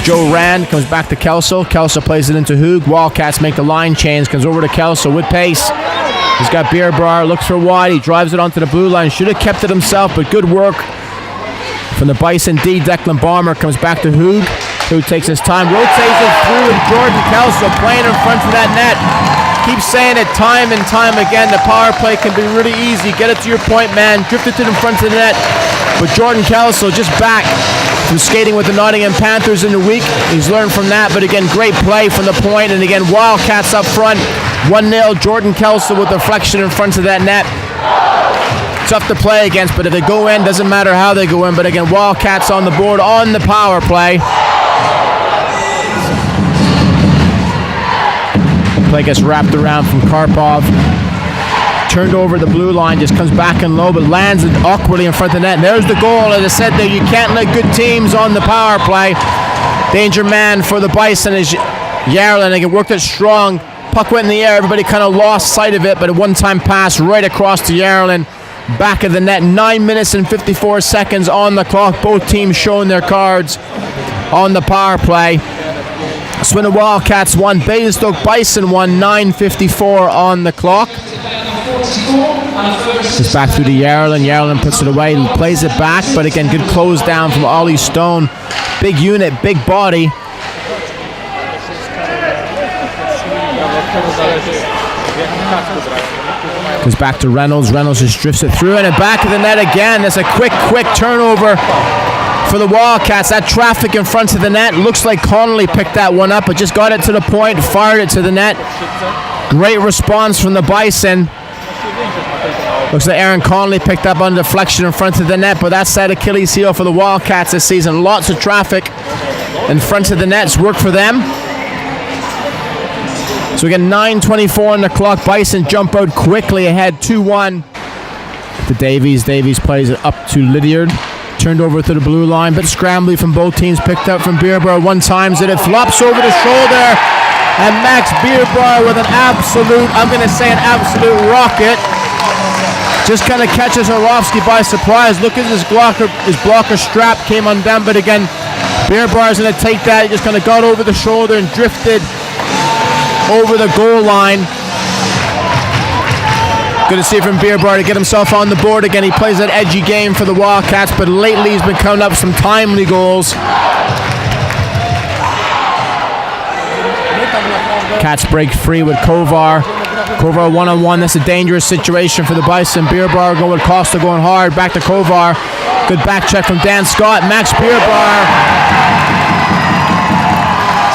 Joe Rand, comes back to Kelso. Kelso plays it into Hoog. Wildcats make the line change, comes over to Kelso with pace. He's got Beerbar, looks for wide. He drives it onto the blue line. Should have kept it himself, but good work from the Bison D. Declan Bomber comes back to Hoog. Hoog takes his time, rotates it through, and Jordan Kelso playing in front of that net. Keep saying it time and time again. The power play can be really easy. Get it to your point man. Drift it to the front of the net. But Jordan Kelso just back from skating with the Nottingham Panthers in the week. He's learned from that. But again, great play from the point. And again, Wildcats up front. 1-0. Jordan Kelso with deflection in front of that net. Tough to play against, but if they go in, doesn't matter how they go in. But again, Wildcats on the board on the power play. Play gets wrapped around from Karpov. Turned over the blue line, just comes back and low, but lands it awkwardly in front of the net. And there's the goal. As I said there, you can't let good teams on the power play. Danger man for the Bison is Yarlin. They worked it strong. Puck went in the air. Everybody kind of lost sight of it, but a one-time pass right across to Yarlin. Back of the net. 9 minutes and 54 seconds on the clock. Both teams showing their cards on the power play. Swindon Wildcats won. Basingstoke Bison won. 9:54 on the clock. Just back through to Yarlin. Yarlin puts it away. He plays it back, but again, good close down from Ollie Stone. Big unit, big body. Goes back to Reynolds. Reynolds just drifts it through, and at back of the net again. There's a quick turnover for the Wildcats. That traffic in front of the net. Looks like Connolly picked that one up, but just got it to the point, fired it to the net. Great response from the Bison. Looks like Aaron Connolly picked up on deflection in front of the net, but that's that Achilles heel for the Wildcats this season. Lots of traffic in front of the nets. Work for them. So we get 9:24 on the clock. Bison jump out quickly ahead 2-1 to Davies. Davies plays it up to Lydiard. Turned over to the blue line, but scrambly from both teams. Picked up from Beerbar one time. It flops over the shoulder. And Max Beerbar with an absolute, I'm going to say an absolute rocket. Just kind of catches Orlovsky by surprise. Look at his blocker strap came undone, but again, Beerbar's going to take that. He just kind of got over the shoulder and drifted over the goal line. Good to see from Beerbar to get himself on the board again. He plays that edgy game for the Wildcats, but lately he's been coming up with some timely goals. Cats break free with Kovar. Kovar one-on-one. That's a dangerous situation for the Bison. Beerbar going with Costa going hard. Back to Kovar. Good back check from Dan Scott. Max Beerbar.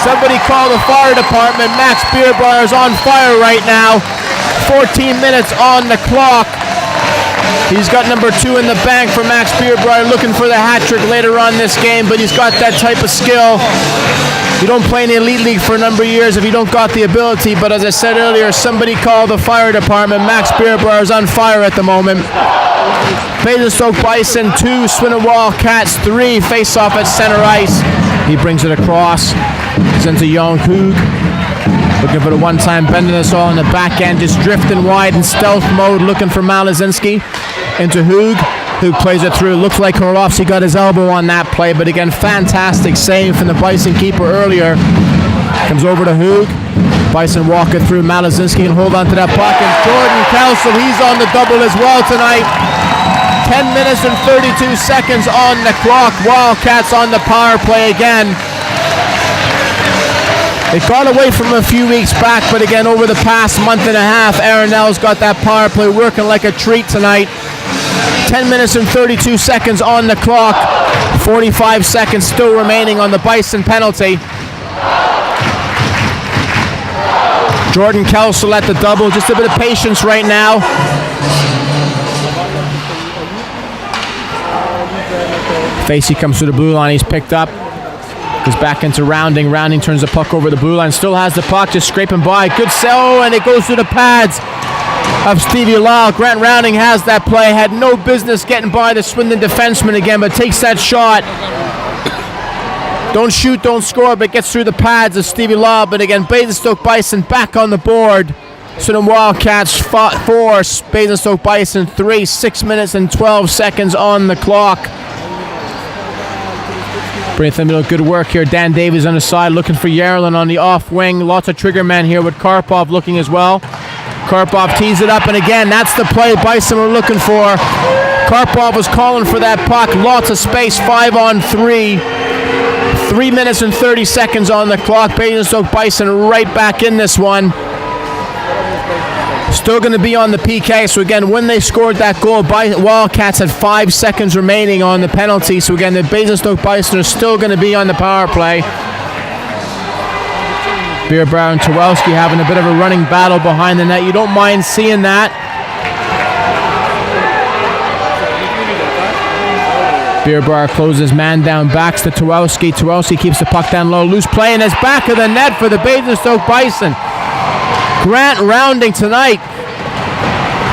Somebody call the fire department. Max Beerbar is on fire right now. 14 minutes on the clock. He's got number 2 in the bank for Max Beerbar, looking for the hat trick later on this game, but he's got that type of skill. You don't play in the Elite League for a number of years if you don't got the ability, but as I said earlier, somebody call the fire department. Max Beerbar is on fire at the moment. Basingstoke Bison 2, Swindon Wildcats 3, face off at center ice. He brings it across. He's into Young Hoog. Looking for the one-time bending us all in the back end, just drifting wide in stealth mode, looking for Malazinski. Into Hoog. Hoog plays it through. Looks like Orlovsky got his elbow on that play, but again, fantastic save from the Bison keeper earlier. Comes over to Hoog. Bison walking through. Malazinski can hold on to that puck, and Jordan Kelso, he's on the double as well tonight. 10 minutes and 32 seconds on the clock. Wildcats on the power play again. It got away from a few weeks back, but again, over the past month and a half, Aaron Nell's got that power play working like a treat tonight. 10 minutes and 32 seconds on the clock. 45 seconds still remaining on the Bison penalty. Jordan Kelso at the double. Just a bit of patience right now. Facey comes to the blue line. He's picked up. Goes back into Rounding. Rounding turns the puck over the blue line. Still has the puck, just scraping by. Good sell, and it goes through the pads of Stevie Lyle. Grant Rounding has that play. Had no business getting by the Swindon defenseman again, but takes that shot. Don't shoot, don't score, but gets through the pads of Stevie Lyle. But again, Basingstoke Bison back on the board. Swindon Wildcats 4, Basingstoke Bison 3. 6 minutes and 12 seconds on the clock. Bring them a good work here. Dan Davies on the side looking for Yarlin on the off wing. Lots of trigger men here with Karpov looking as well. Karpov tees it up, and again, that's the play Bison were looking for. Karpov was calling for that puck. Lots of space, 5-on-3. 3 minutes and 30 seconds on the clock. Basingstoke Bison right back in this one. Still going to be on the PK. So again, when they scored that goal, Wildcats had 5 seconds remaining on the penalty. So again, the Basingstoke Bison are still going to be on the power play. Beerbauer and Tawelski having a bit of a running battle behind the net. You don't mind seeing that. Beerbauer closes man down, backs to Tawelski. Tawelski keeps the puck down low. Loose play, and it's back of the net for the Basingstoke Bison. Grant Rounding tonight.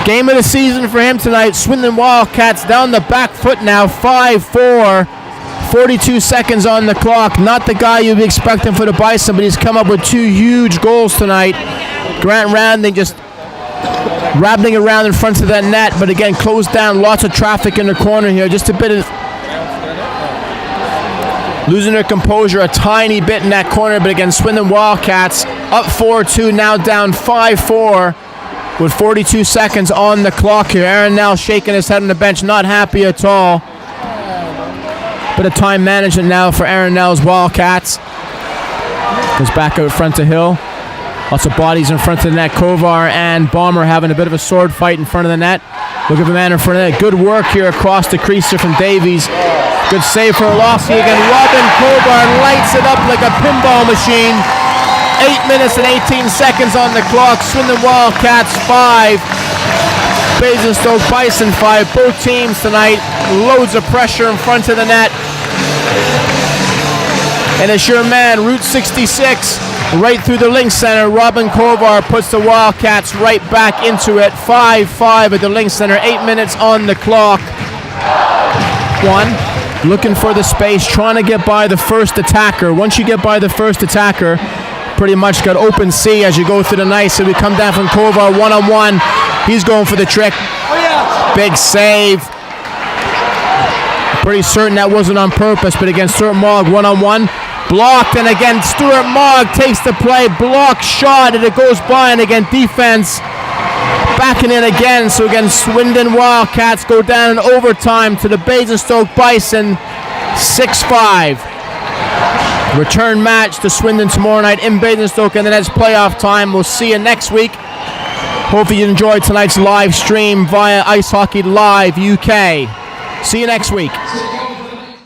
Game of the season for him tonight. Swindon Wildcats down the back foot now, 5-4. 42 seconds on the clock. Not the guy you'd be expecting for the Bison, but he's come up with 2 huge goals tonight. Grant Rounding just rattling around in front of that net, but again, closed down. Lots of traffic in the corner here. Just a bit of losing their composure a tiny bit in that corner, but again, Swindon Wildcats up 4-2, now down 5-4 with 42 seconds on the clock here. Aaron Nell shaking his head on the bench, not happy at all. Bit of time management now for Aaron Nell's Wildcats. Goes back out front to Hill. Lots of bodies in front of the net. Kovar and Bomber having a bit of a sword fight in front of the net. Look at the man in front of the net. Good work here across the crease from Davies. Good save for Orlovsky again. Robin Kovar lights it up like a pinball machine. 8 minutes and 18 seconds on the clock. Swindon Wildcats 5. Basingstoke Bison 5. Both teams tonight. Loads of pressure in front of the net. And it's your man, Route 66, right through the Link Center. Robin Kovar puts the Wildcats right back into it. 5-5 at the Link Center. 8 minutes on the clock. 1. Looking for the space, trying to get by the first attacker. Once you get by the first attacker, pretty much got open sea as you go through the night. So we come down from Kovar one-on-one. He's going for the trick. Big save. Pretty certain that wasn't on purpose, but again, Stuart Mogg one-on-one. Blocked, and again, Stuart Mogg takes the play. Blocked shot, and it goes by, and again, defense backing in again. So again, Swindon Wildcats go down in overtime to the Basingstoke Bison, 6-5. Return match to Swindon tomorrow night in Basingstoke, and then it's playoff time. We'll see you next week. Hopefully you enjoyed tonight's live stream via Ice Hockey Live UK. See you next week.